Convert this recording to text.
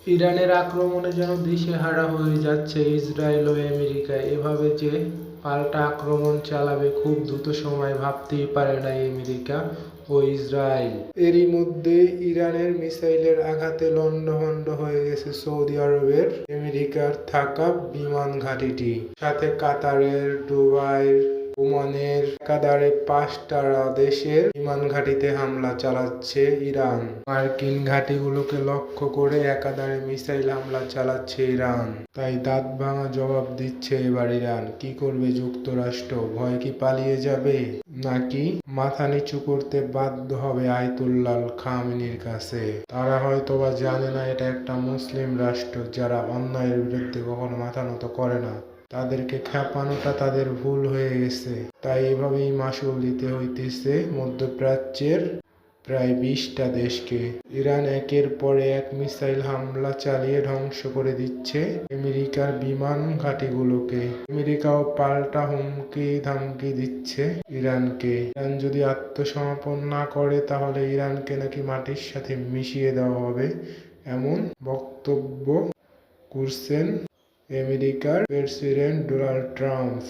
ইরানের আক্রমণে যেন দিশেহারা হয়ে যাচ্ছে ইসরায়েল ও আমেরিকা। এভাবে যে পাল্টা আক্রমণ চালাবে খুব দ্রুত সময় ভাবতেই পারে না আমেরিকা ও ইসরায়েল। এরই মধ্যে ইরানের মিসাইলের আঘাতে লণ্ডভণ্ড হয়ে গেছে সৌদি আরবের আমেরিকার থাকা বিমান ঘাঁটিটি, সাথে কাতারের, দুবাইয়ের, ওমানের একাধারে 5টা দেশের বিমান ঘাঁটিতে হামলা চালাচ্ছে ইরান। মার্কিন ঘাঁটিগুলোকে লক্ষ্য করে একাধারে মিসাইল হামলা চালাচ্ছে ইরান। তাই দাঁত ভাঙা জবাব দিচ্ছে এবার ইরান। কি করবে যুক্তরাষ্ট্র? ভয় কি পালিয়ে যাবে, নাকি মাথা নিচু করতে বাধ্য হবে আয়াতুল্লাহ খামেনির কাছে? তারা হয়তোবা জানে না এটা একটা মুসলিম রাষ্ট্র, যারা অন্যায়ের বিরুদ্ধে কখনো মাথা নত করে না। তাদেরকে খেপানোটা তাদের ভুল হয়ে গেছে। তাই এভাবেই মাসুল দিতে হইতেছে মধ্যপ্রাচ্যের প্রায় 20টা দেশকে। ইরান একের পর এক মিসাইল হামলা চালিয়ে ধ্বংস করে দিচ্ছে আমেরিকার বিমান ঘাঁটিগুলোকে। আমেরিকাও পাল্টা হুমকি ধামকি দিচ্ছে ইরানকে। ইরান যদি আত্মসমর্পণ না করে তাহলে ইরানকে নাকি মাটির সাথে মিশিয়ে দেওয়া হবে, এমন বক্তব্য করছেন আমেরিকার প্রেসিডেন্ট ডোনাল্ড ট্রাম্প।